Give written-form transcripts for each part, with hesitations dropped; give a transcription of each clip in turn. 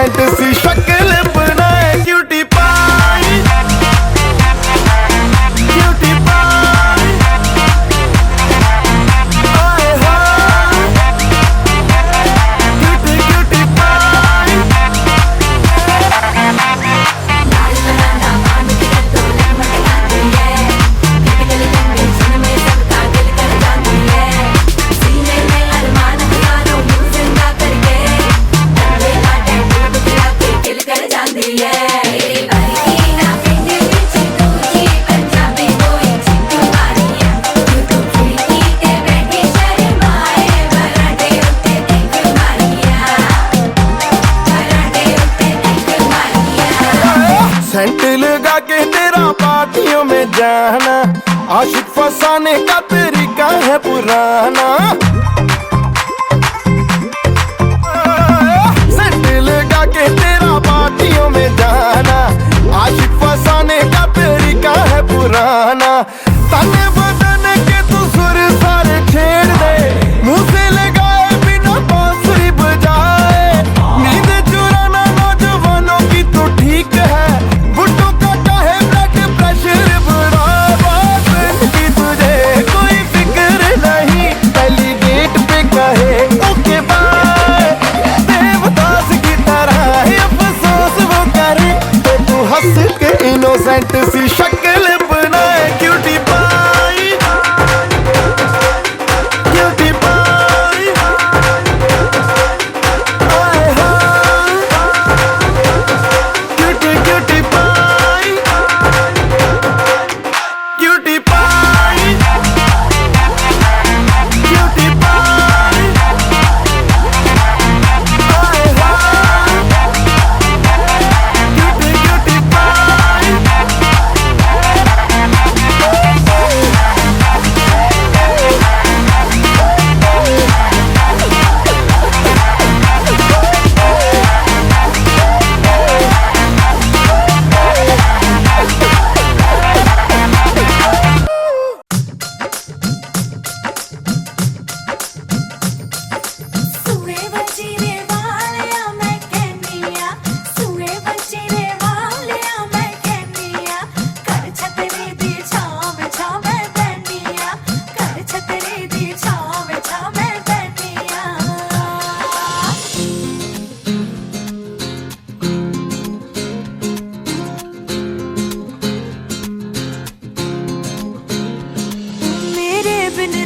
Innocent सी शक्ल बनाए cutie pie, cutie pie, आए हाय क्यूटी क्यूटी पाई। सेंट लगा के तेरा पार्टियों में जाना, आशिक फसाने का तरीका है पुराना। सेंट लगा के तेरा पार्टियों में जाना, आशिक फसाने का तरीका है पुराना। तने बदन के तू सुर सारे छेड़ दे, मुंह से लगाए बिना बांसुरी बजाए। नींद चुराना नौजवानों की तो ठीक है, इनोसेंट सी शक्ल बनाए क्यूटी पाई, क्यूटी पाई, आए हाय cutie cutie pie, cutie pie, cutie pie, आए हाय क्यूटी क्यूटी पाई।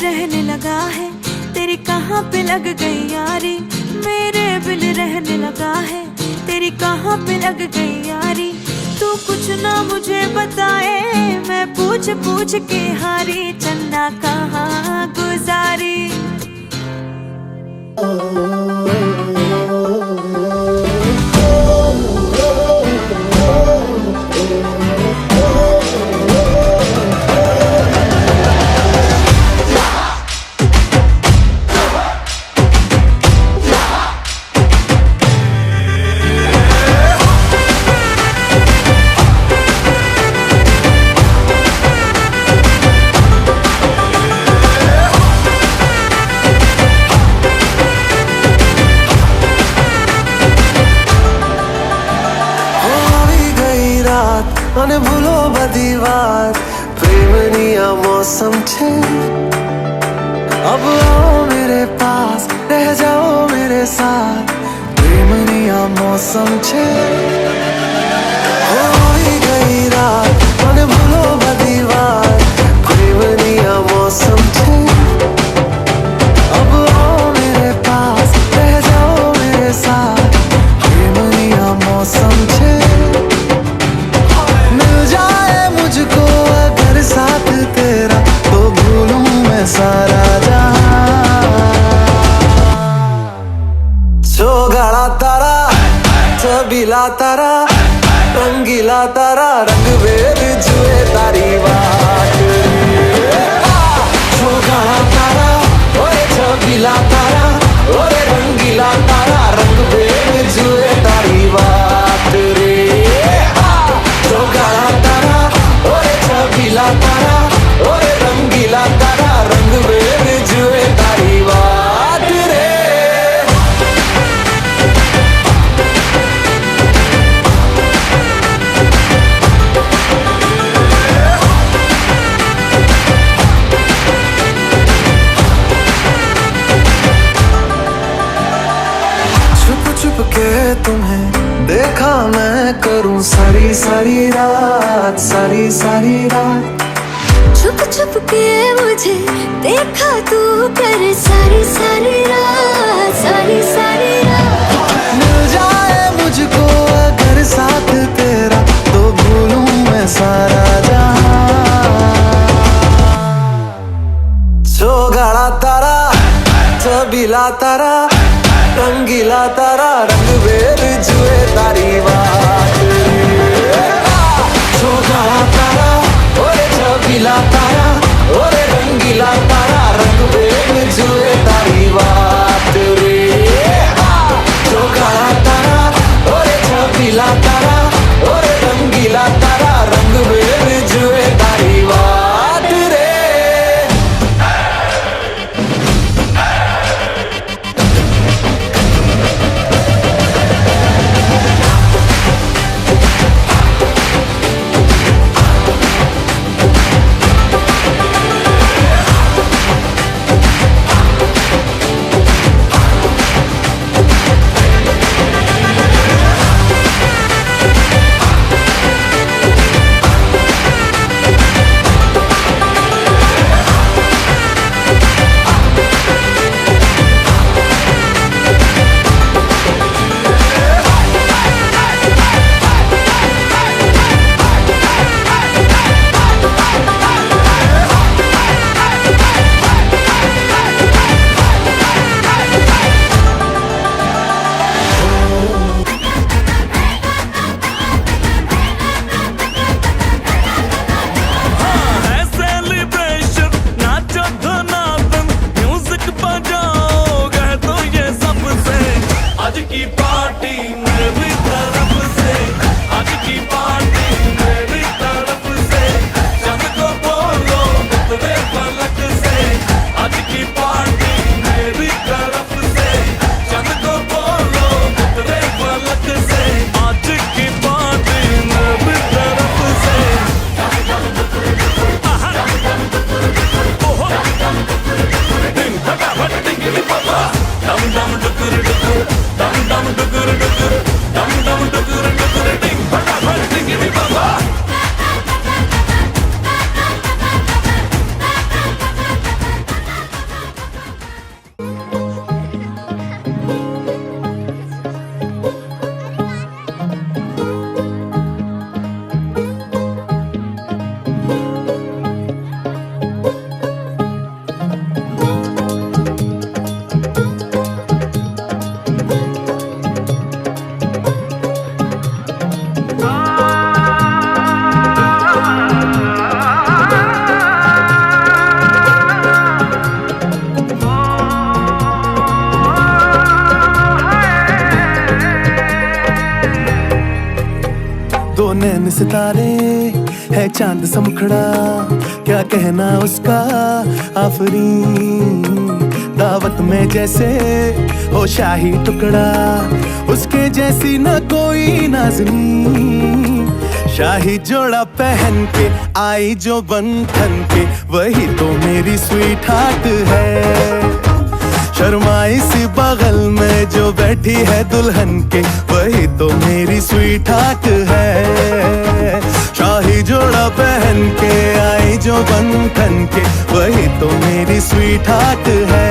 रहने लगा है तेरी कहाँ पे लग गई यारी, मेरे बिन रहने लगा है तेरी कहाँ पे लग गई यारी। तू कुछ ना मुझे बताए, मैं पूछ पूछ के हारी, चन्ना कहाँ गुजारी। અને ભૂલો બધી વાત પ્રેમની આ મૌસમ છે। अब आओ मेरे पास रह जाओ मेरे साथ, प्रेमनी आ मौसम छे। होई गई रात અને ભૂલો બધી વાત પ્રેમની આ मौसम छे। अब आओ मेरे पास रह जाओ मेरे साथ, प्रेमनी आ मौसम छे। मुझको अगर साथ तेरा तो भूलूं मैं सारा जहां। चौगाड़ा तारा छबीला तारा रंगीला तारा, रंग वेद जुए तारी बात। चौगाड़ा तारा ओए छबीला तारा, ओरे रंगीला तारा, रंग वेद जुए तारी बात रे। चौगाड़ा तारा ओरे छबीला तारा, ओरे रंगीला तारा, रंग वेद जुए तारी बात रे। सारी सारी रात, सारी सारी रात। छुप छुप के मुझे देखा तू कर सारी सारी रात, सारी सारी रात। मिल जाए मुझको अगर साथ तेरा, तो भूलूं मैं सारा जहां। चौगाड़ा तारा, छबीला तारा, रंगीला तारा, रंग बेर जुए तारी बात। चौगाड़ा तारा, ओरे छबीला तारा, ओरे रंगीला तारा, रंग बेर जुए तारी बात रे। चौगाड़ा तारा, ओरे छबीला तारा, ओरे रंगीला तारा, रंग बेर जुए तारी बात रे। दो नैन सितारे है चांद सा मुखड़ा, क्या कहना उसका आफरीन। दावत में जैसे हो शाही टुकड़ा, उसके जैसी न कोई नाज़नीन। शाही जोड़ा पहन के आई जो बंधन के, वही तो मेरी स्वीट हार्ट है। शर्माई सी बगल में जो बैठी है दुल्हन के, वही तो मेरी स्वीट हार्ट है। शाही जोड़ा पहन के आई जो बंधन के, वही तो मेरी स्वीट हार्ट है।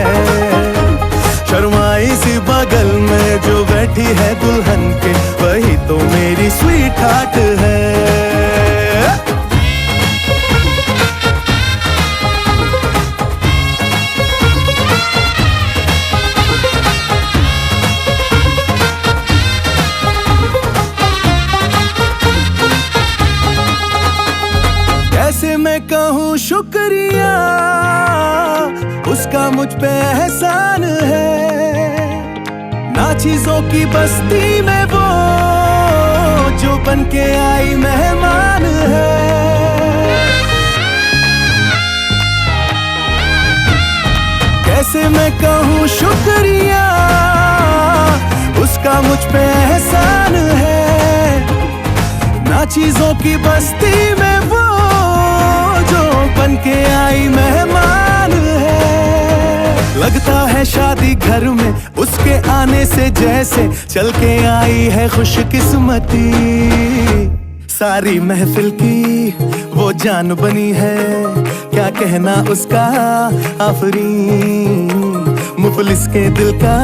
शर्माई सी बगल में जो बैठी है दुल्हन के, वही तो मेरी स्वीट हार्ट है। कैसे मैं कहूँ शुक्रिया, उसका मुझ पे एहसान है। ना चीजों की बस्ती में वो जो बन के आई मेहमान है। कैसे मैं कहूँ शुक्रिया, उसका मुझ पे एहसान है। ना चीजों की बस्ती में वो जो बन के आई मेहमान है। लगता है शादी घर में उसके आने से जैसे चल के आई है खुशकिस्मती। सारी महफिल की वो जान बनी है, क्या कहना उसका आफरीन। मुफलिस के दिल का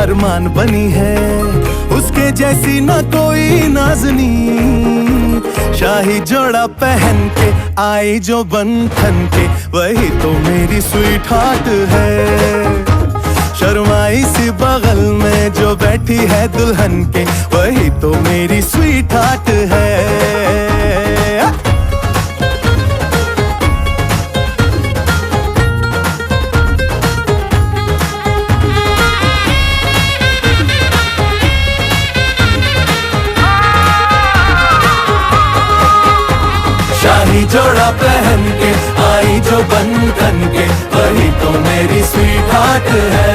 अरमान बनी है, उसके जैसी ना कोई नाज़नी। शाही जोड़ा पहन के आई जो बंधन के, वही तो मेरी स्वीट हार्ट है। शर्माई सी बगल में जो बैठी है दुल्हन के, वही तो मेरी स्वीट हार्ट है। शाही जोड़ा पहन के आई जो बंधन के, वही तो मेरी स्वीट हार्ट है।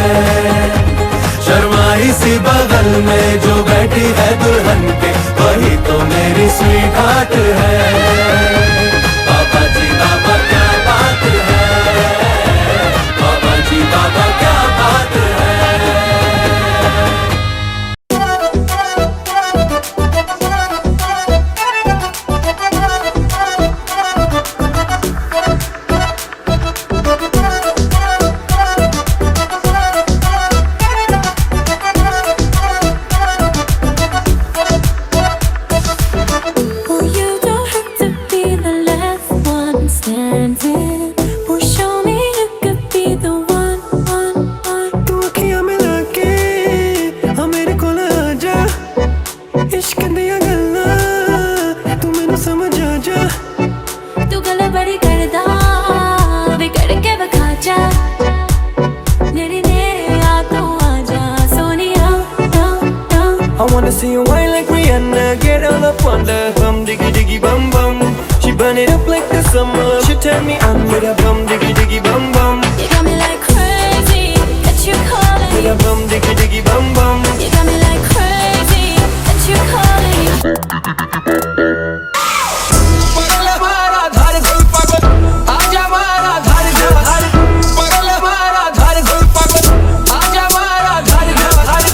शर्माई सी बगल में जो बैठी है दुल्हन के, वही तो मेरी स्वीट हार्ट है। बाबा जी बाबा क्या बात है, बाबा जी बाबा क्या बात है। I wanna see you whine like Rihanna, get all up on the bum diggy diggy bum bum. She burn it up like the summer. She turn me on with a bum diggy diggy bum bum. You got me like crazy, that you calling With a bum diggy diggy bum bum. You got me like crazy, that you calling पगल हमारा धार गुल पागल, आजा हमारा धार धार। पगल हमारा धार गुल पागल, आजा हमारा धार धार।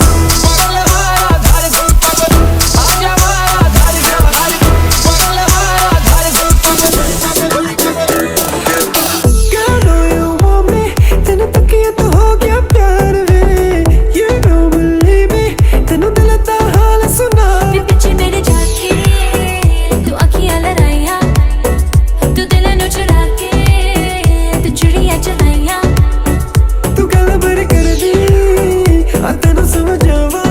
पगल हमारा धार गुल पागल, आजा हमारा धार धार। पगल हमारा धार गुल पागल। Girl, know you want me, तेनू तकिया तो हो गया प्यार वे। You don't believe me, तेनू दिल दा हाल सुना। पीछे मेरे जाके तू आँखियाँ लड़ाइयाँ, तू दिल नू चुरा के तू चुड़ियाँ चलाइयाँ। तू गल भर कर दी, आ तेनू समझ आवा।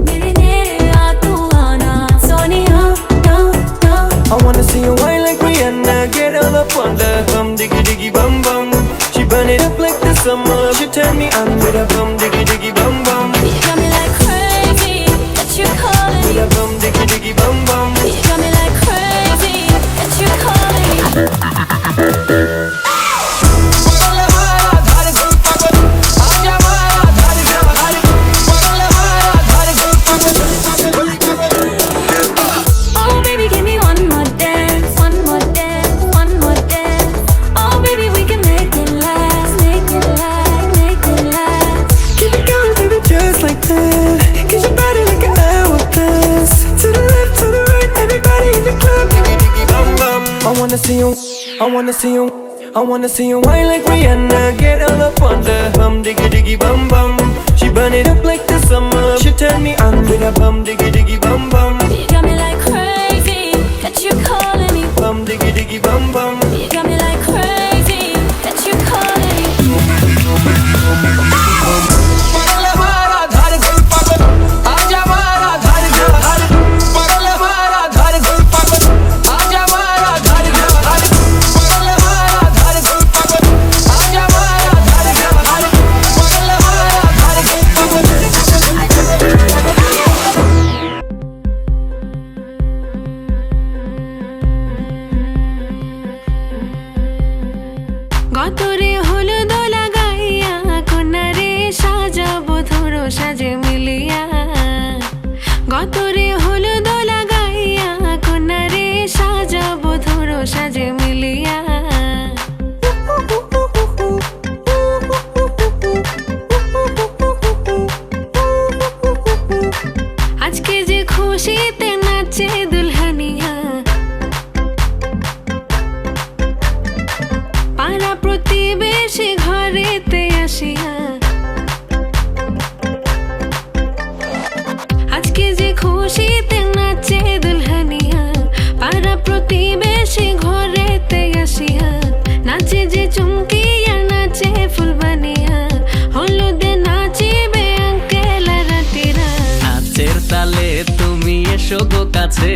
मेरे नेड़े आ तू आना सोनिया, ना ना। I wanna see you whine like Rihanna, get all up on the bum diggy diggy bum bum. She burn it up like the summer. She turn me on with a bum diggy diggy bum bum. You got me like crazy, that you calling With a bum diggy diggy bum bum. You got me like crazy, that you calling पगल हमारा धार गुल पागल, आजा हमारा धार धार। पगल हमारा धार गुल पागल। Oh baby, give me one more dance, one more dance, one more dance. Oh baby, we can make it last, make it last, make it last. Keep it going, baby, just like that. Get your body like an hourglass. To the left, to the right, everybody in the club. Diggy diggy bum bum. I wanna see you, I wanna see you, I wanna see you whine like Rihanna, get all up on the bum diggy diggy bum bum. She burn it up like the summer. She turn me on with a bum diggy diggy bum bum. You got me like crazy, that you calling me. Bum diggy diggy bum bum. You got me like crazy, that you calling me. पगल हमारा धार गुल पागल, आजा हमारा धार धार। पगल हमारा धार गुल पागल, आजा हमारा धार धार। पगल हमारा धार गुल पागल, आजा हमारा धार धार। पगल এসো গো কাছে,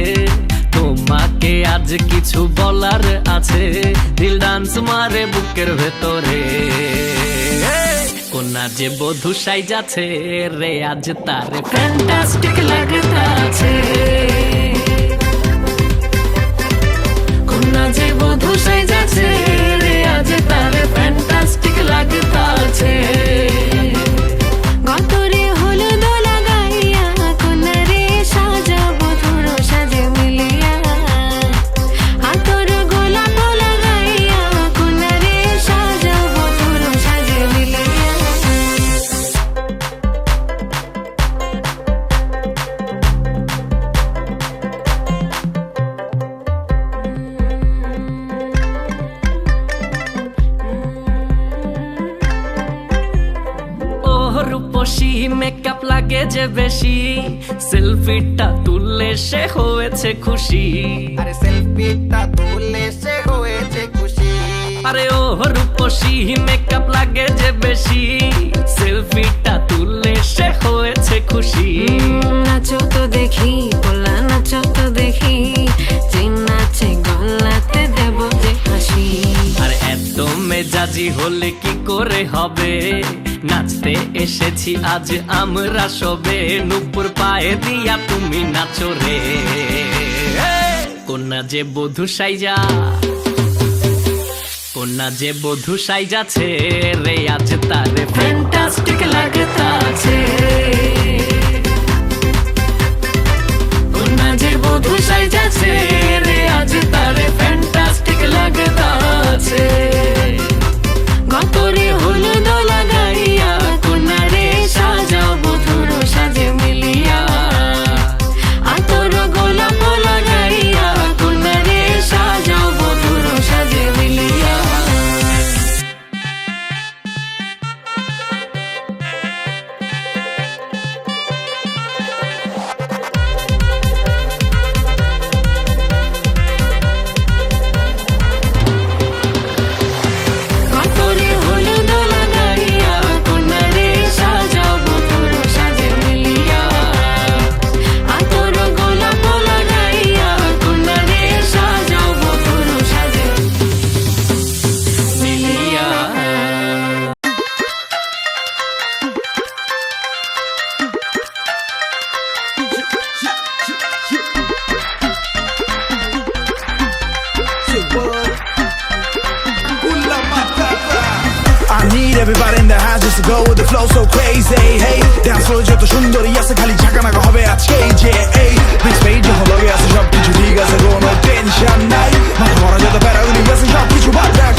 তোমাকে আজ কিছু বলার আছে। দিল ডান্স মারে বুকের ভেতরে, কোনা যে বধূ সাইজাছে রে আজ তারে ফ্যান্টাস্টিক লাগতাছে। কোনা যে বধূ সাইজাছে রে আজ তারে ফ্যান্টাস্টিক লাগতাছে। গতরে হলুদ লাগাইয়া কোনারে সাজাবো তোর সাজে মিলিয়া, আতর গোলাপ লাগাইয়া কোনারে সাজাবো তোর সাজে মিলিয়া। রূপসী মেকআপ লাগে যে বেশি, সেলফিটা তুললে সে হয়েছে খুশি। আরে সেলফিটা তুললে সে হয়েছে খুশি। আরে ও রূপসী মেকআপ লাগে যে বেশি, সেলফিটা তুললে সে হয়েছে খুশি। নাচো তো দেখি পোলা, নাচো তো দেখি, যে নাচে গলাতে দেব যে হাসি। আর এত মেজাজি হলে কি করে হবে, নাচতে এসেছি আজ আমরা সবে, নুপুর পায়ে দিয়া তুমি নাচো রে। কোনা যে বধূ সাইজা, কোনা যে বধূ সাইজাছে রে আজ তারে ফ্যান্টাস্টিক লাগতাছে। কোনা যে বধূ সাইজাছে রে আজ তারে ফ্যান্টাস্টিক লাগতাছে। গতরে হলুদ লাগাইয়া কোনারে সাজাবো তোর সাজে মিলিয়া, আতর গোলাপ লাগাইয়া কোনারে সাজাবো তোর সাজে মিলিয়া। গতরে হলুদ লাগাইয়া কোনারে সাজাবো তোর সাজে মিলিয়া, আতর গোলাপ লাগাইয়া কোনারে সাজাবো তোর সাজে মিলিয়া। I need everybody in the house just to go with the flow so crazy. Hey, dance floor যত সুন্দরী আছে খালি ঝাঁকানাকা হবে আজকে যে এই বিগ স্টেজ যখন লগে আছে সব কিছু ঠিক আছে কোনো টেনশন নাই, মাথা ভরা যত প্যারাগুলি আছে সব কিছু বাদ রাখ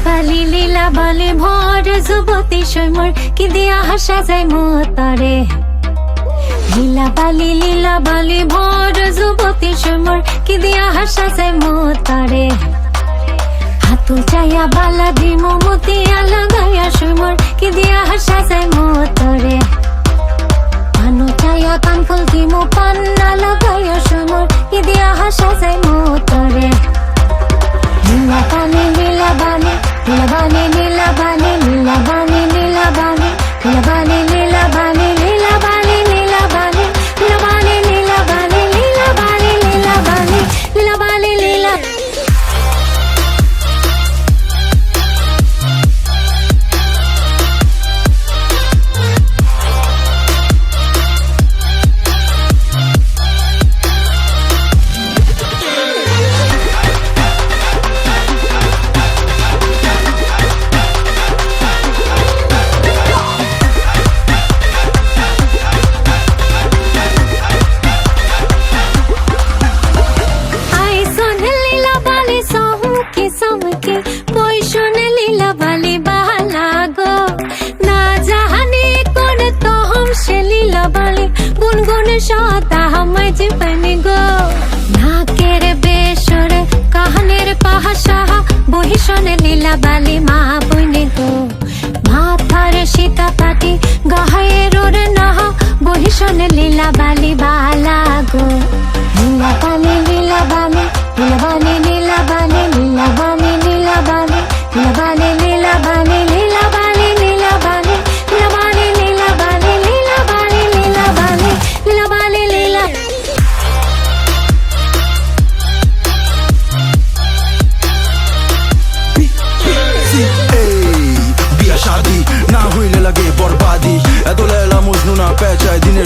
পার্টি লীলা বালি ভর যুবতী সৈমর কি দিয়া হাসা যায় মতরে। লীলা বালি ভর যুবতী সৈমর কি দিয়া হাসা যায় মতরে। হাতু চাইয়া বালা দিমো মতিয়া লাগাইয়া সৈমর কি দিয়া হাসা যায় মতরে। পানো চাইয়া কানফুল দিমো পান্না লাগাইয়া সৈমর কি দিয়া হাসা যায় মতরে। নীলা বানি নীলা বানি নীলা বানি নীলা বানি নীলা বানি নীলা বানি নীলা বানি নীলা বানি নীলা বানি নীলা বানি নীলা বানি নীলা বানি নীলা বানি নীলা বানি নীলা বানি নীলা। সতা হামাই জীবনে গো নাকের বেসরে কাহানের কাহা সাহা বহিষণে লীলা বালি মা বইনে গো মাথার সীতা পাটি গাহায়ের ওরে নাহা বহিষণে লীলা বালি বালা গো লীলা বালি লীলা বালি লীলা বালি লীলা বালি লীলা বালি লীলা বালি লীলা বালি লীলা বালি লীলা বালি লীলা বালি লীলা বালি লীলা বালি লীলা বালি লীলা বালি লীলা বালি লীলা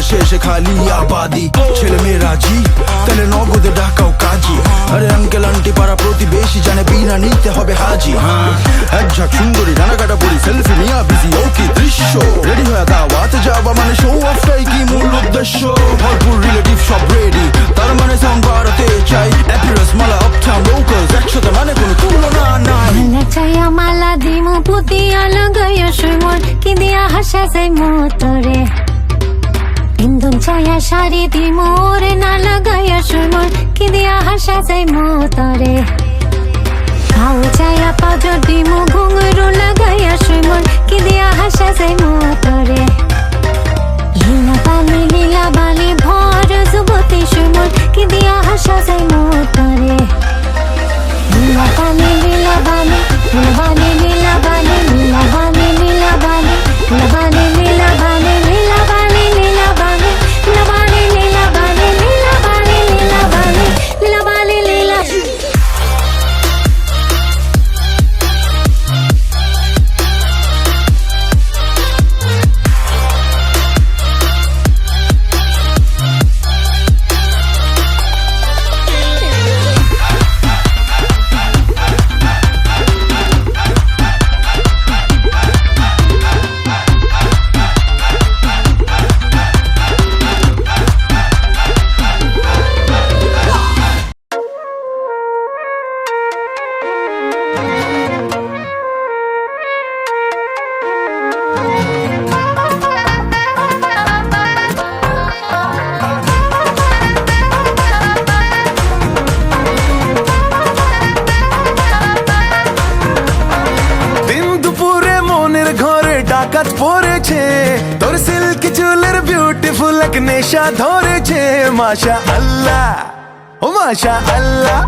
শেষে খালি আবাদি ছেলে মেয়েরা জি তাহলে নগদে ডাকাও কাজী আরে আঙ্কেল আন্টি পাড়া প্রতিবেশী জানে বিনা নিতে হবে হাজি এক ঝাঁক সুন্দরী ডানা কাটা পরি সেলফি নিয়া বিজি ও কি দৃশ্য রেডি হয়ে দাওয়াতে যাওয়া মানে শো অফটাই কি মূল উদ্দেশ্য ভরপুর রিলেটিভ সব রেডি তার মানে সাউন্ড বাড়াতে চাই অ্যাপিয়ারেন্স মালা আপটাউন লোকালস একসাথে মানে কোনো তুলনা নাই মালা চাইয়া মালা দিমু পুতিয়া লাগাইয়া সুমর কি দিয়া হাসা যাই মোতরে ইন্দন চাইয়া শাড়ি দিমু রে না লাগাইয়া সুমর কি দিয়া হাসা যাই মোতরে খাও চাইয়া পাজর দিমু ঘুঙরু লাগাইয়া সুমর কি দিয়া হাসা যাই মোতরে লীলা বালি ভর যুবতী সুমর কি দিয়া হাসা যাই মোতরে লীলা বালি লীলা বালি লীলা বালি লীলা বালি লীলা বালি লীলা বালি লীলা বালি লীলা বালি লীলা বালি লীলা বালি লীলা বালি লীলা বালি লীলা বালি লীলা বালি লীলা বালি লীলা দিন দুপুরে মনের ঘরে ডাকাত পড়েছে তোর সিল্কি চুলের বিউটিফুল এক নেশা ধরেছে মাশা আল্লাহ ও মাশা আল্লাহ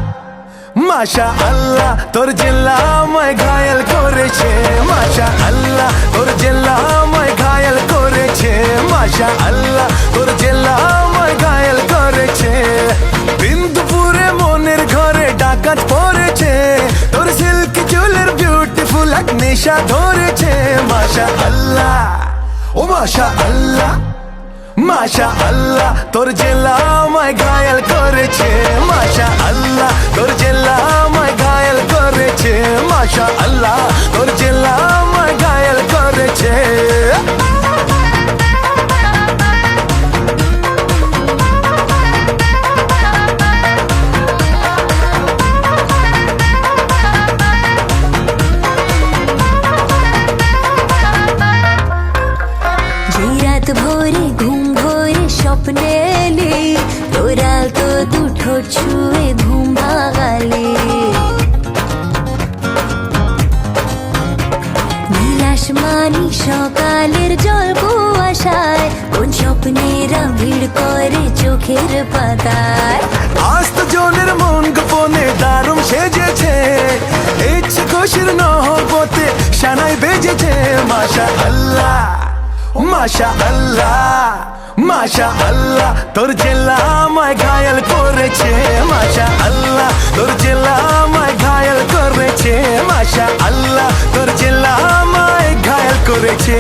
মাশা আল্লাহ তোর জেলা আমায় ঘায়েল করেছে মাশা আল্লাহ তোর জেলা আমায় ঘায়েল করেছে মাশা আল্লাহ তোর জেলা আমায় ঘায়েল করেছে দিন দুপুরে মনের ঘরে ডাকাত পড়েছে তোর সিল্কি চুলের বিউটিফুল এক নেশা ধরেছে মাশা আল্লাহ ও মাশা আল্লাহ মাশা আল্লাহ তোর জেলা আমায় ঘায়েল করেছে মাশা আল্লাহ তোর জেলা আমায় ঘায়েল করেছে মাশা আল্লাহ তোর জেলা আমায় ঘায়েল করেছে যে রাত ভোরে ঘুম ভোরে স্বপ্নে এলি তোরা তো দুটো ছুঁয়ে ঘুম ভাগালে নীলাশ মানি সকালের জল কুয়াশায় কোন স্বপ্নেরা ভিড় করে চোখের পাতায় আজ তো জনের মন গোপনে দারুণ সেজেছে ইচ্ছে খুশির নহবতে সানাই বেজেছে মাশা আল্লাহ মাশা আল্লাহ মাশা আল্লাহ তোর জেলা আমায় ঘায়েল করেছে মাশা আল্লাহ তোর জেলা আমায় ঘায়েল করেছে মাশা আল্লাহ তোর জেলা আমায় ঘায়েল করেছে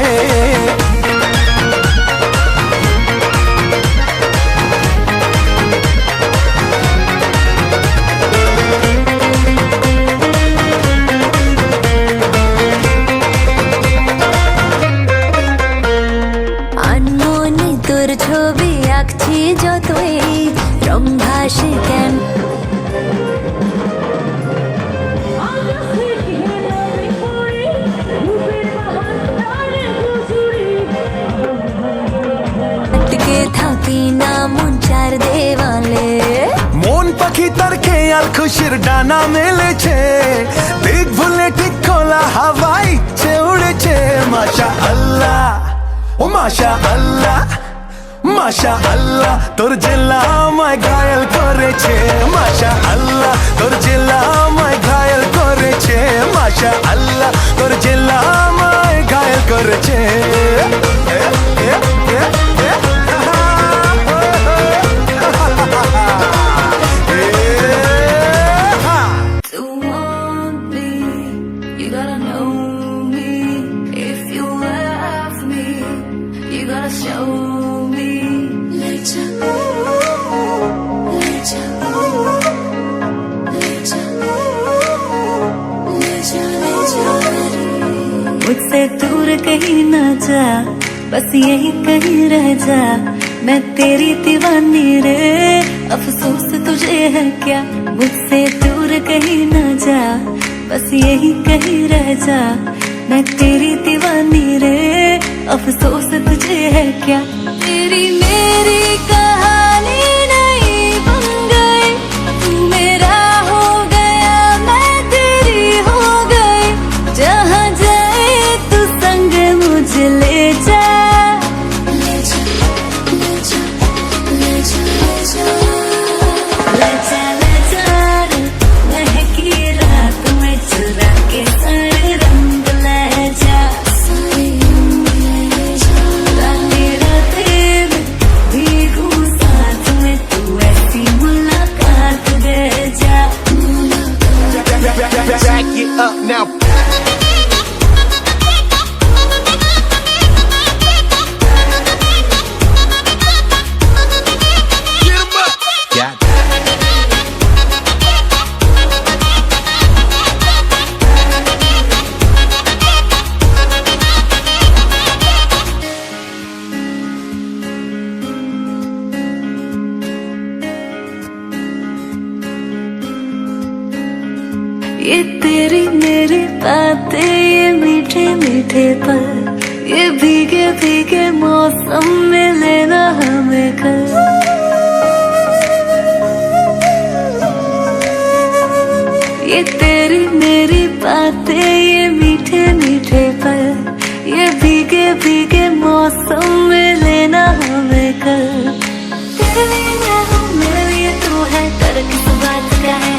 আনমনে তোর ছবি আঁকছি যতই রং ভাসে কেন আটকে থাকি না মন চার দেওয়ালে মন পাখি তার খেয়াল খুশির ডানা মেলেছে দিক ভুলে ঠিক খোলা হাওয়া ইচ্ছে উড়েছে মাশা আল্লাহ ও মাশা আল্লাহ মাশা আল্লাহ তোর জেলা আমায় ঘায়েল করেছে মাশা আল্লাহ তোর জেলা আমায় ঘায়েল করেছে মাশা আল্লাহ তোর জেলা আমায় ঘায়েল করেছে To want me, you gotta know me. If you love me, you gotta show me. मुझसे दूर कहीं ना जा, बस यही कहीं रह जा। मैं तेरी दीवानी रे, अफसोस तुझे है क्या। मुझसे दूर कहीं ना जा, बस यही कहीं रह जा। मैं तेरी दीवानी रे, अफसोस तुझे है क्या। तेरी मेरी कहानी नहीं बन गई, तू मेरा हो गया, मैं तेरी हो गई। जहाँ जाए तू संग मुझे ले जा, ले जा, ले जा, ले जा, ले जा, ले जा रे। महकी रात में चुरा के सारे रंग ले जा, सारे रंग ले जा। रातें रातें में भीगू साथ में, तू ऐसी मुलाकात दे जा, मुलाकात। Back it up now. Get 'em up. Got it. ये तेरी मेरी बातें, ये मीठे मीठे पल, ये भीगे भीगे मौसम में लेना हमें कल। ये तेरी मेरी बातें, ये मीठे मीठे पल, ये भीगे भीगे मौसम में लेना हमें कल। तेरे लिए मैं हूँ, मेरे लिए तू है, डर किस बात का है।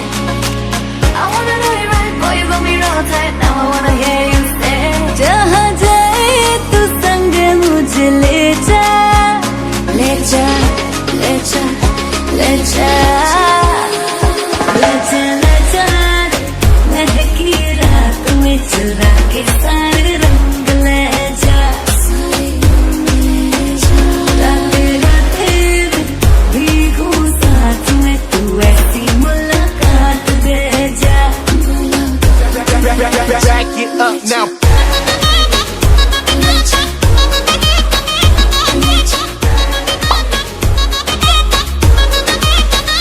I wanna know you right, boy, you got me real tight. Now I wanna hear you say, जहाँ जाए तू संग मुझे ले जा, ले जा, ले जा, ले जा, ले जा, ले जा। महकी रात में चुरा के सारे रंग ले जा, सारे रंग ले जा। रातें रातें में भीगू साथ में, तू ऐसी मुलाकात दे जा, Back it up now.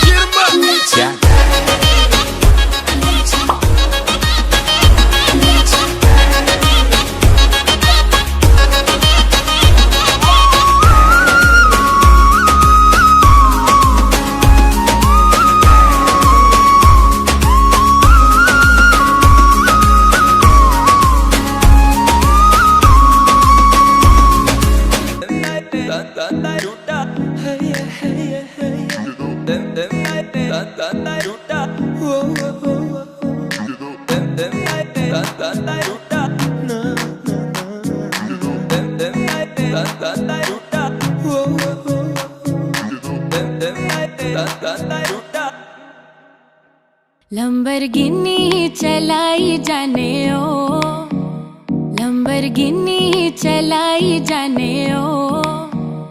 Get 'em up. Got it. Lamborghini चलाई जाने ओ, लंबरगिनी चलाई जाने ओ।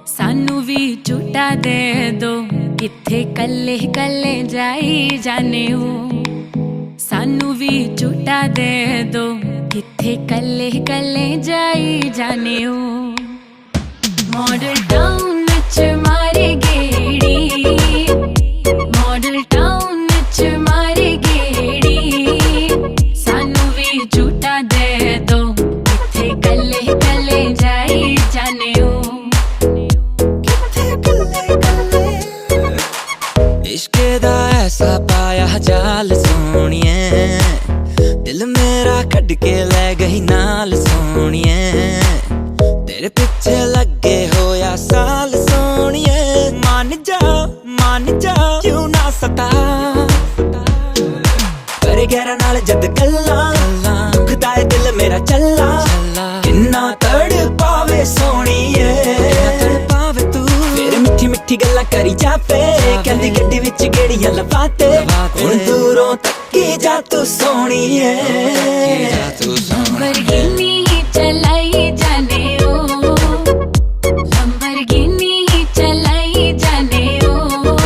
सानू भी झूठा दे दो, किथे कल्ले कल्ले जाई जाने ओ। सानू भी झूठा दे दो, किथे कल्ले कल्ले जाई जाने ओ। मॉडल टाउन च मारे गेड़ी, मॉडल टाउन च मारे गेड़ी। सानू भी झूठा दे दो, किथे कल्ले कल्ले जाई जाने ओ। इश्के दा ऐसा पाया जाल सोनिए, दिल मेरा कट के ले गई नाल सोनिए। तेरे पीछे लगे होया साल सोनिए। मान जा क्यों ना सता, करे गहरा नाल जद गल्ला, दुखदा है दिल मेरा चला। किन्ना तड़ पावे सोनिए, पावे तू फिर मिठी मिठी गल्ला करी जावे। कहंदी गड्डी विच गेड़ियां लवाते, हुण दूरों तक्की जा तू सोनिए। लंबरगिनी चलाई जाने ओ, लंबरगिनी चलाई जाने ओ।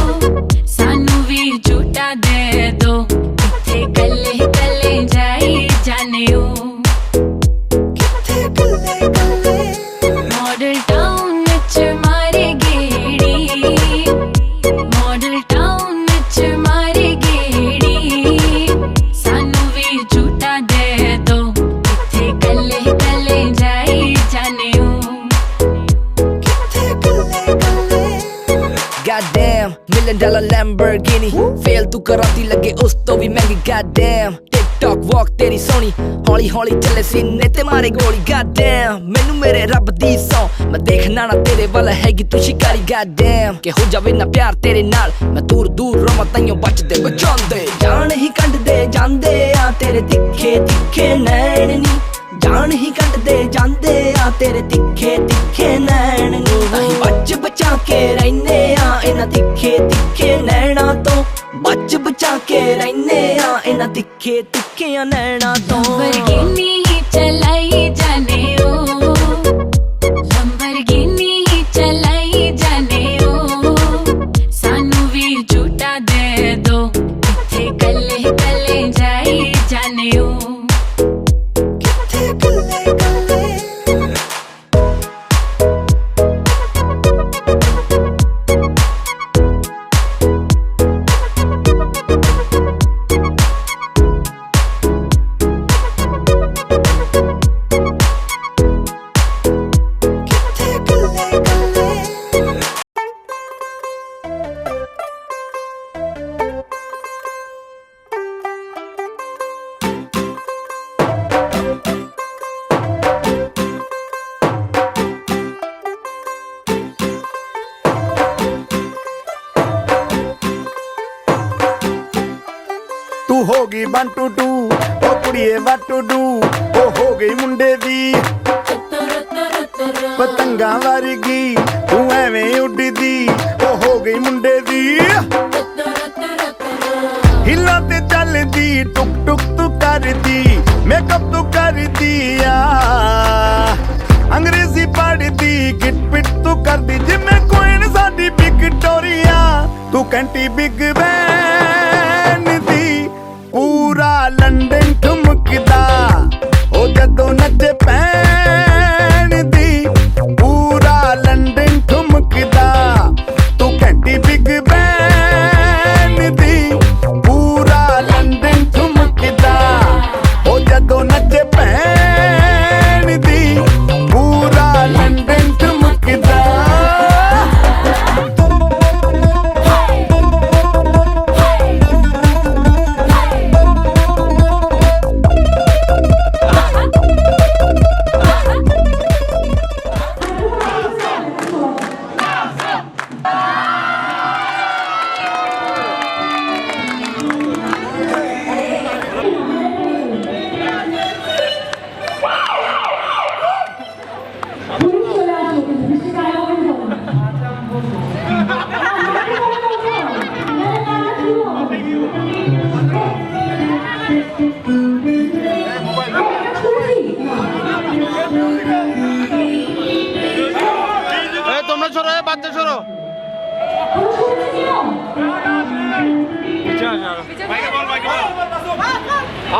सानू भी झूठा दे दो, किथे कल्ले कल्ले जाई जाने ओ। $1 million Lamborghini ਫੇਲ ਤੂੰ ਕਰਾਤੀ ਲੱਗੇ ਉਸ ਤੋਂ ਵੀ ਮਹਿੰਗੀ goddamn TikTok walk ਤੇਰੀ ਸੋਹਣੀ ਹੌਲੀ ਹੌਲੀ ਚੱਲੇ ਸੀਨੇ ਤੇ ਮਾਰੇ ਗੋਲੀ goddamn ਮੈਨੂੰ ਮੇਰੇ ਰੱਬ ਦੀ ਸੌ ਮੈਂ ਦੇਖਣਾ ਨਾ ਤੇਰੇ ਵੱਲ ਹੈਗੀ ਤੂੰ ਸ਼ਿਕਾਰੀ goddamn ਕਿ ਹੋ ਜਾਵੇ ਨਾ ਪਿਆਰ ਤੇਰੇ ਨਾਲ ਮੈਂ ਦੂਰ ਦੂਰ ਰਵਾਂ ਤਾਈਓ ਬਚਦੇ ਬਚਾਉਂਦੇ ਜਾਨ ਹੀ ਕੱਢਦੇ ਜਾਂਦੇ ਆ ਤੇਰੇ ਤਿੱਖੇ ਤਿੱਖੇ ਨੈਣ ਨੀ ਜਾਨ ਹੀ ਕੱਢਦੇ ਜਾਂਦੇ ਆ ਤੇਰੇ ਤਿੱਖੇ ਤਿੱਖੇ ਨੈਣ ਨੀ ਅਸੀਂ ਬਚ ਬਚਾ ਕੇ ਰਹਿੰਦੇ ਆ ਇਹਨਾਂ ਤਿੱਖੇ ਤਿੱਖੇ ਨੈਣਾ ਤੋਂ ਬਚ ਬਚਾ ਕੇ ਰਹਿੰਦੇ ਆ ਇਹਨਾਂ ਤਿੱਖੇ ਤਿੱਖਿਆਂ ਨੈਣਾ ਤੋਂ Lamborghini ही चलाई जाने ओ Lamborghini ही चलाई जाने ओ सानू भी झूठा दे दो इत्थे कल्ले कल्ले जाई जाने ओ ਤੂੰ ਹੋ ਗਈ 1 to 2 ਉਹ ਕੁੜੀਏ what to do ਉਹ ਹੋ ਗਈ ਮੁੰਡੇ ਦੀ ਪਤੰਗਾਂ ਵਰਗੀ ਤੂੰ ਐਵੇਂ ਉੱਡਦੀ ਉਹ ਹੋ ਗਈ ਮੁੰਡੇ ਦੀ ਹਿੱਲਾਂ ਤੇ ਚੱਲਦੀ ਟੁਕ ਟੁਕ ਤੂੰ ਕਰਦੀ ਮੇਕਅਪ ਤੂੰ ਕਰਦੀ ਆ ਅੰਗਰੇਜ਼ੀ ਪੜ੍ਹਦੀ ਗਿਟ ਪਿਟ ਤੂੰ ਕਰਦੀ ਜਿਵੇਂ ਕੁਈਨ ਸਾਡੀ ਵਿਕਟੋਰੀਆ ਤੂੰ ਕੰਟੀ ਬਿਗ ਬੈਨ ਦੀ ਪੂਰਾ ਲੰਡਨ ਠੁਮਕਦਾ ਉਹ ਜਦੋਂ ਨੱਚੇ ਪੈਣ ਦੀ ਪੂਰਾ ਲੰਡਨ ਠੁਮਕਦਾ ਤੂੰ ਘੰਟੀ ਬਿਗ ਬੈਨ ਦੀ ਪੂਰਾ ਲੰਡਨ ਠੁਮਕਦਾ ਉਹ ਜਦੋਂ ਨੱਚੇ ਪੈਣ ਦੀ ਪੂਰਾ ਲੰਡਨ ਠੁਮਕਦਾ তোমরা সরো বাচ্চা সরো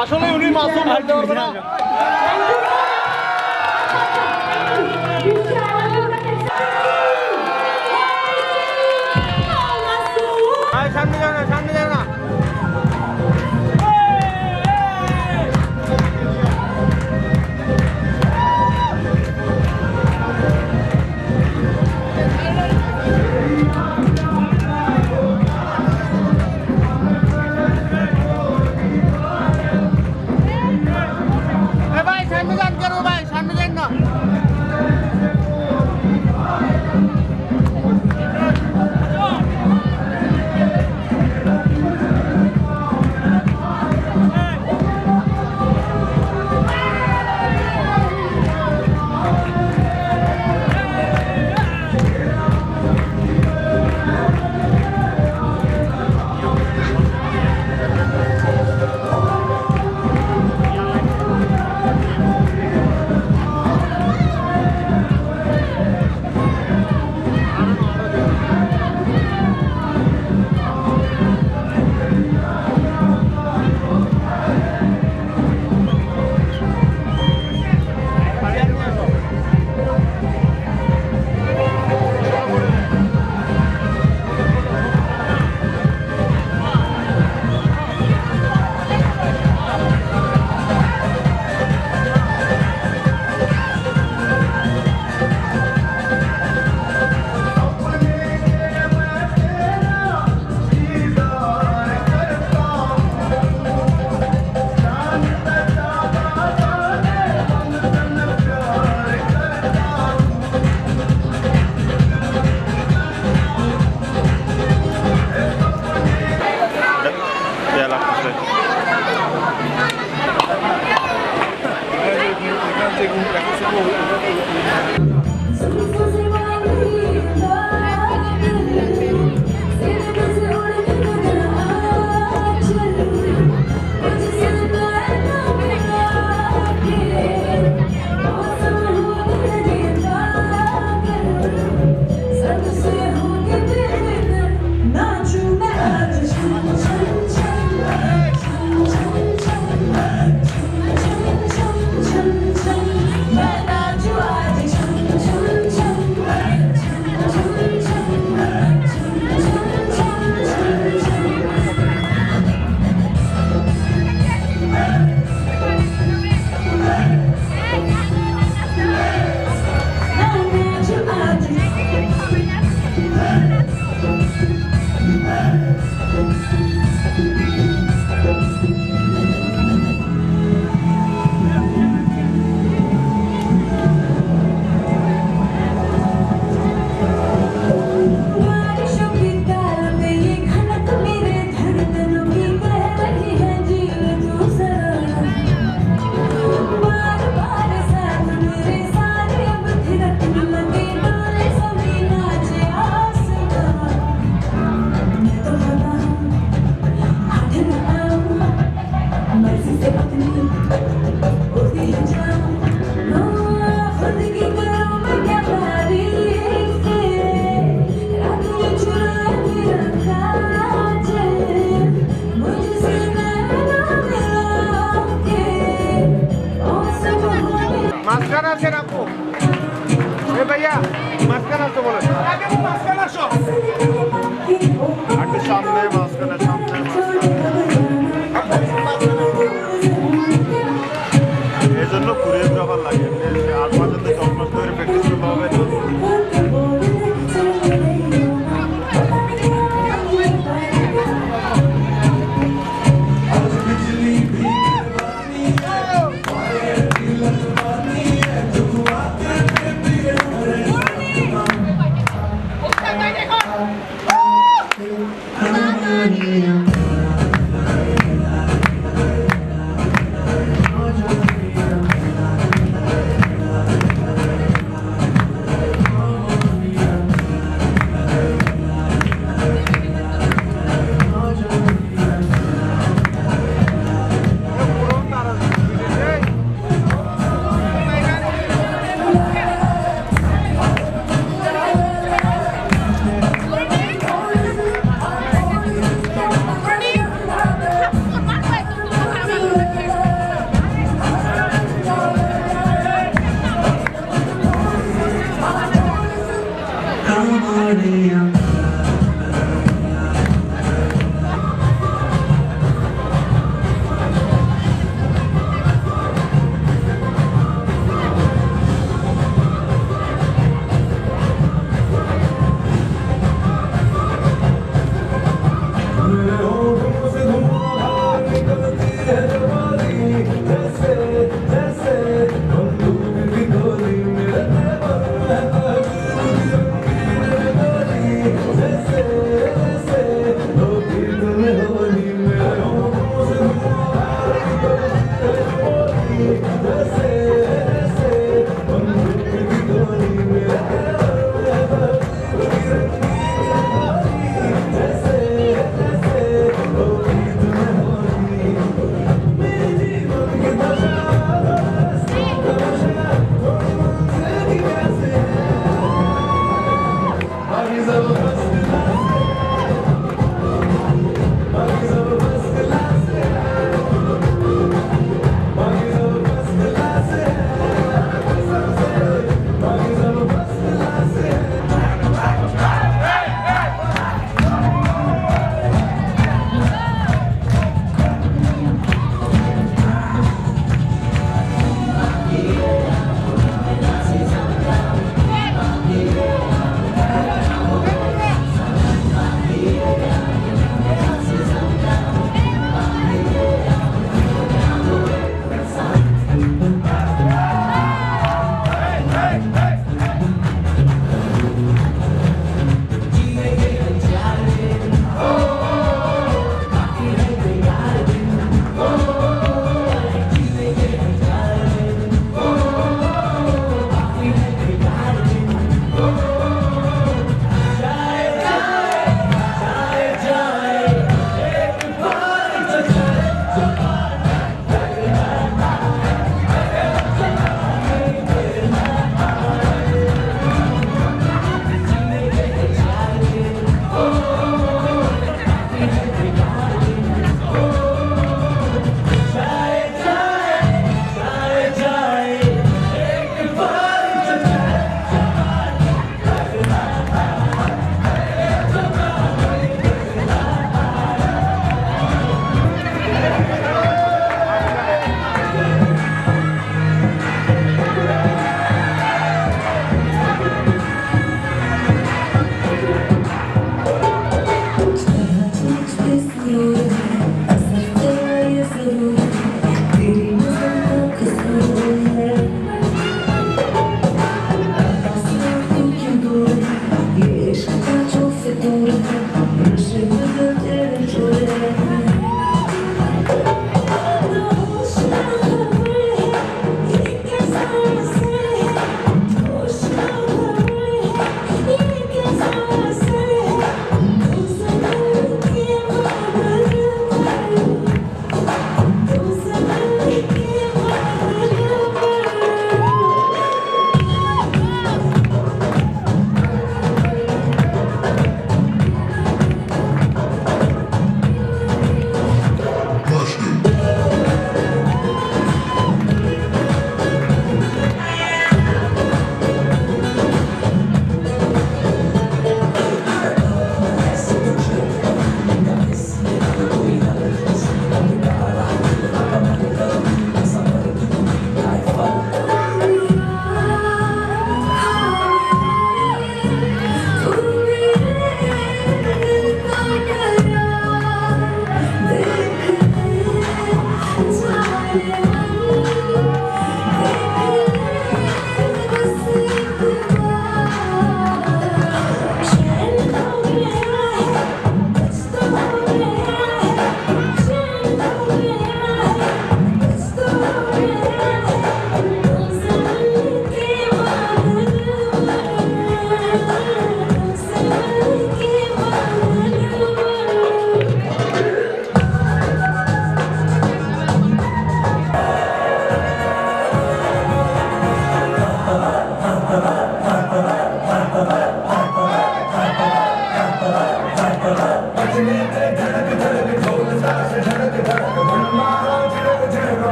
আসলে উনি মাসুম বলতে পারবে না সামনে যাও না সামনে যাও না মাঝখানে আছেন আপু, এ ভাইয়া মাঝখানে আসো বলেন, মাঝখানে আসো, একটু সামনে মাঝখানে, সামনে এই জন্য কোরিওগ্রাফার লাগে, 8 মাস থেকে 10 মাস ধরে প্র্যাকটিস করতে হবে।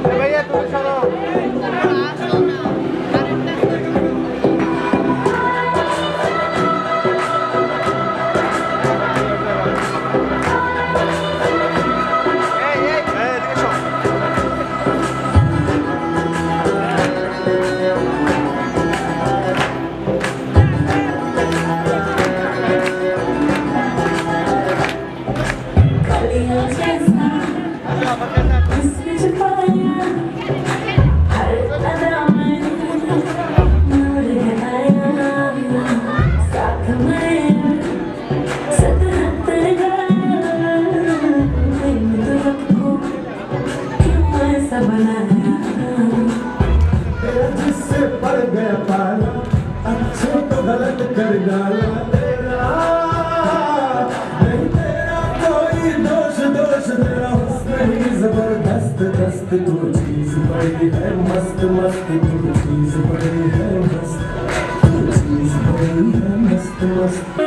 भैया तुम सुनो जिससे पड़ गया पाला अच्छे तो गलत कर डाला तेरा नहीं तेरा कोई दोष दोष तेरा हुस्न ही जबरदस्त दस्त तू चीज बड़ी है मस्त मस्त तू चीज बड़ी है मस्त तू चीज बड़ी है मस्त मस्त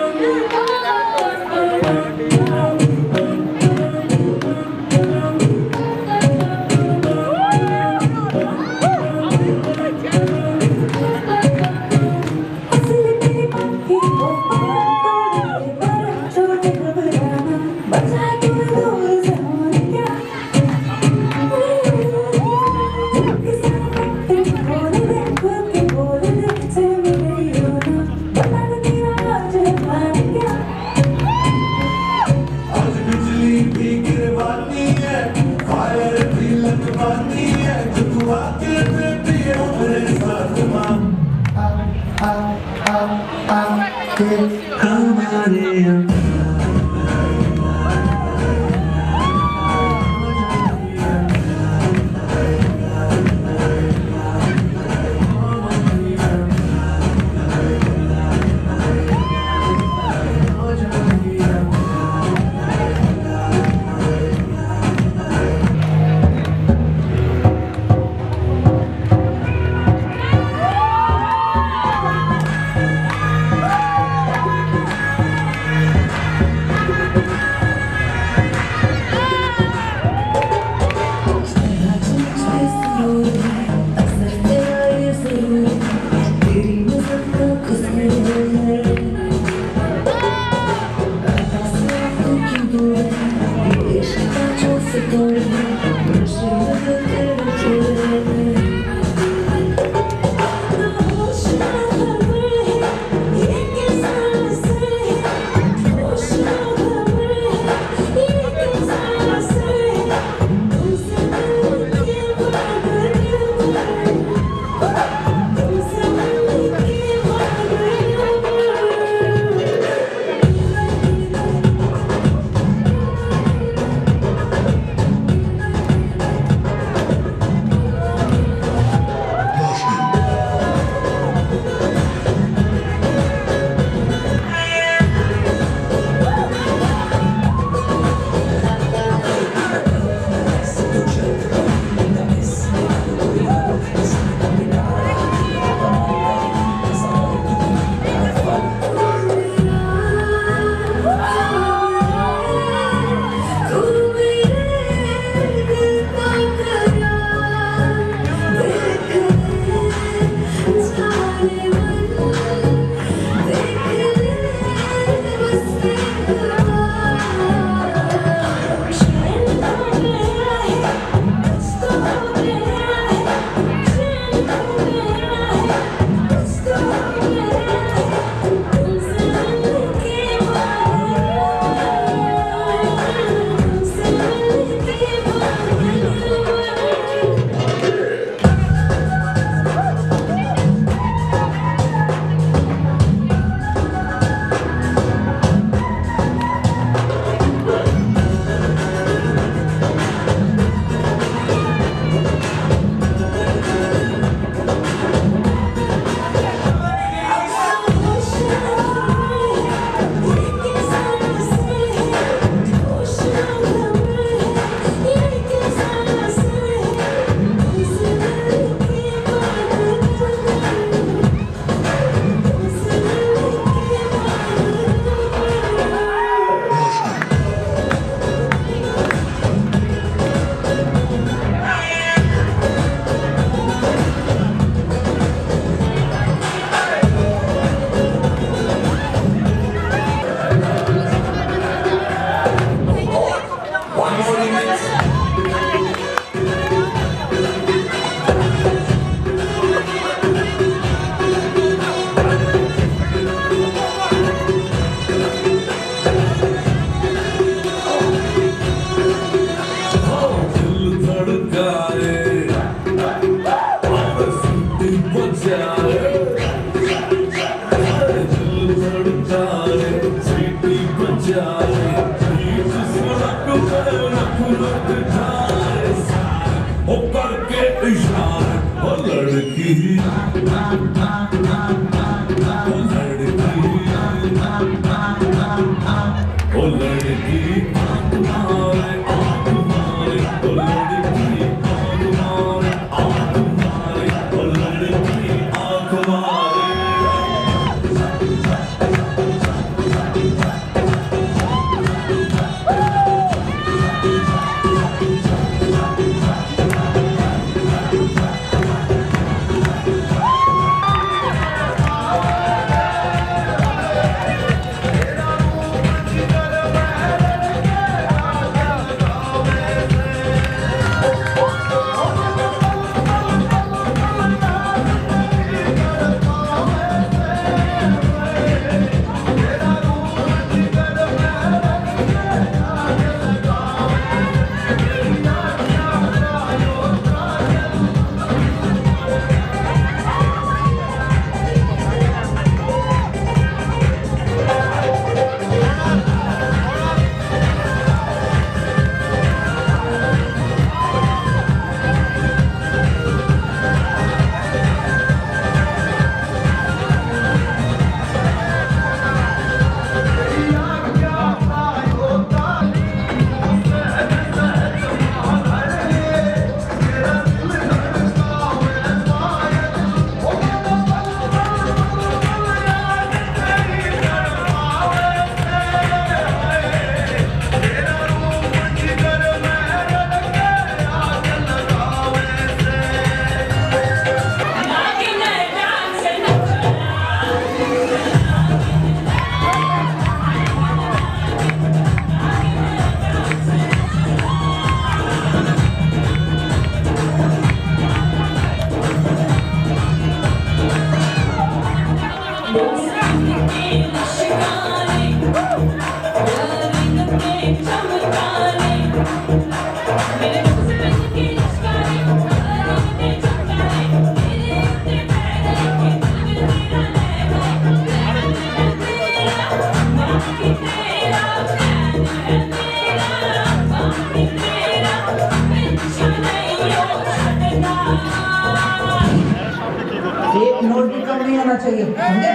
एक नोट भी कम नहीं होना चाहिए, समझे?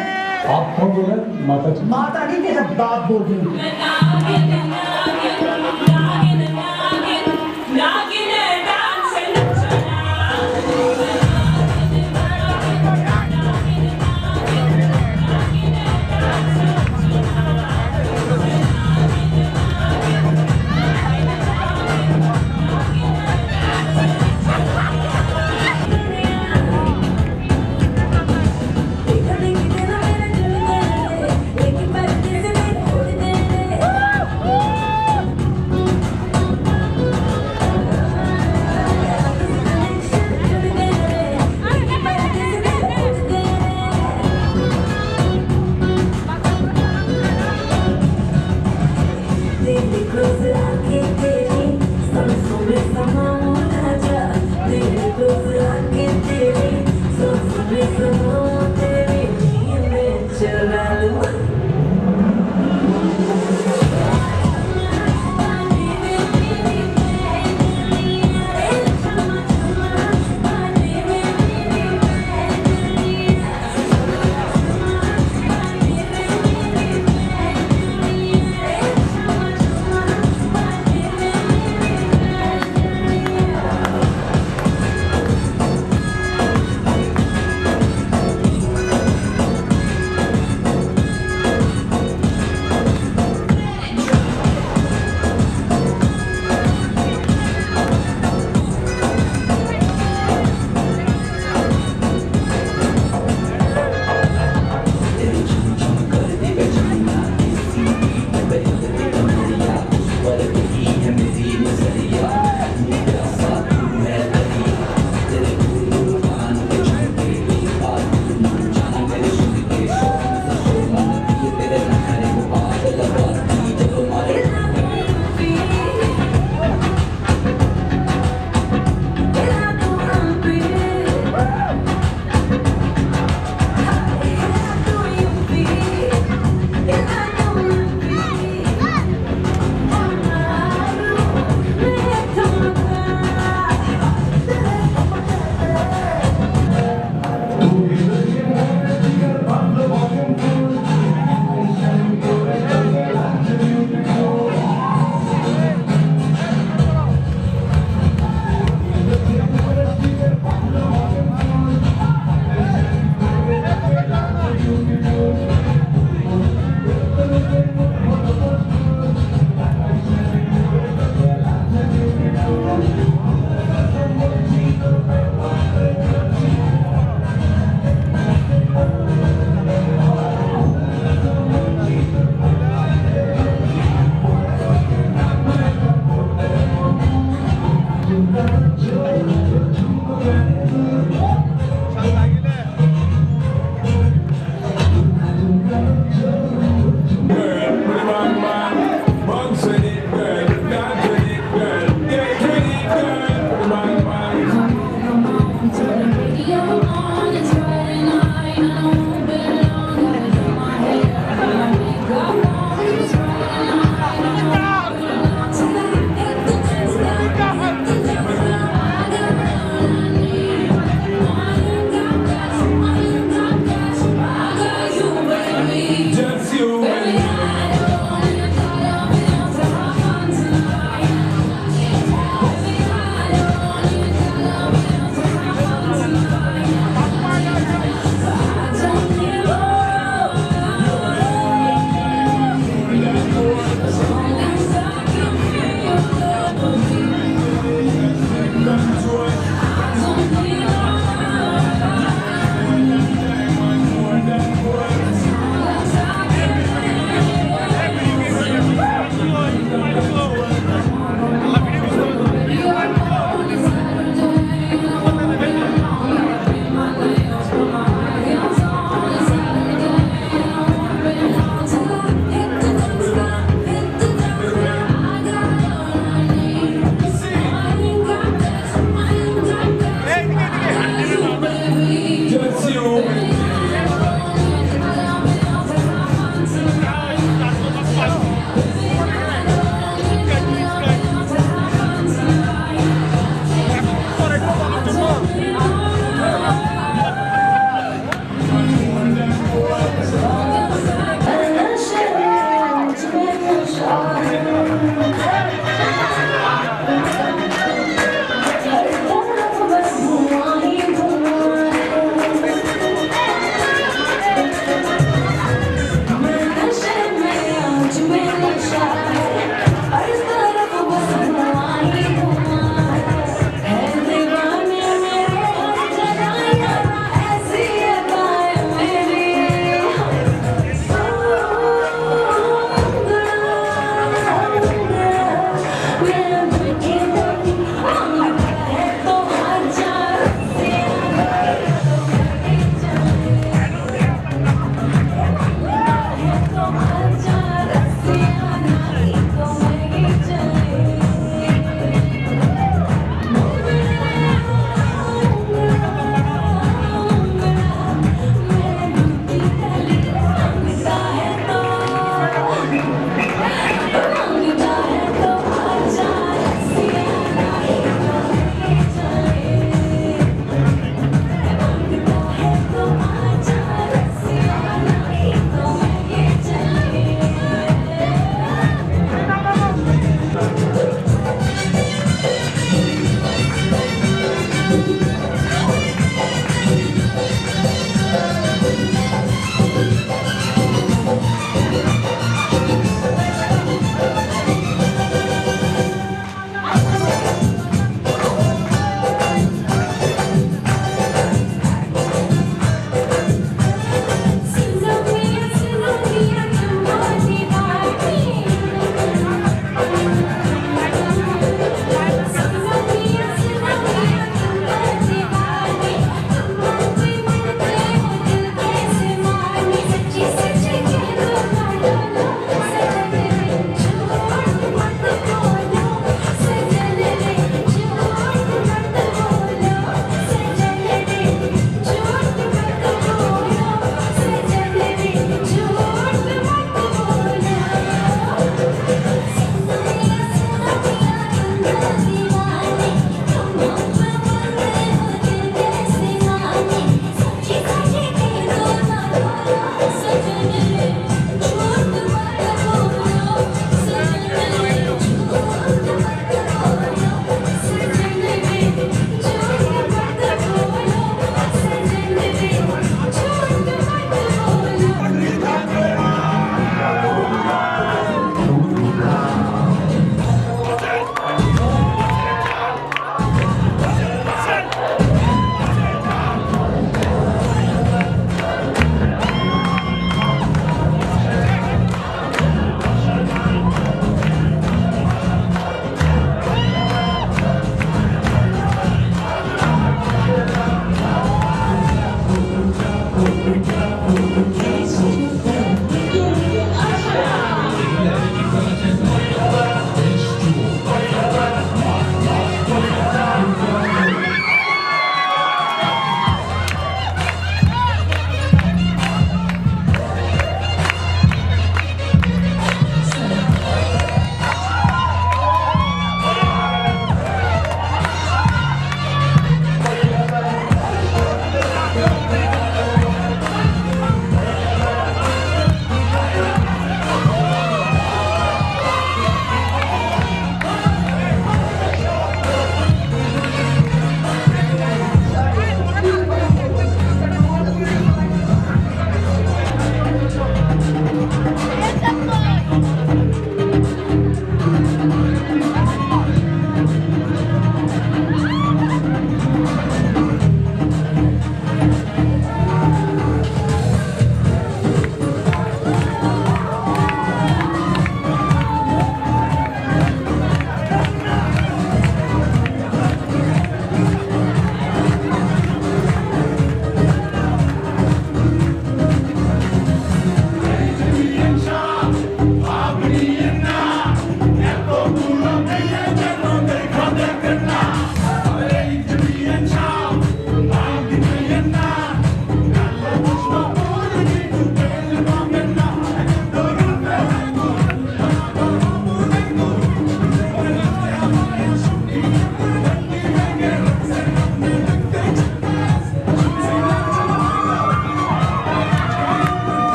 आप कौन बोल रहे हैं? माता जी? माता नहीं, तेरा बाप बोल रही हूँ।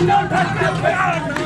झंडा उठा के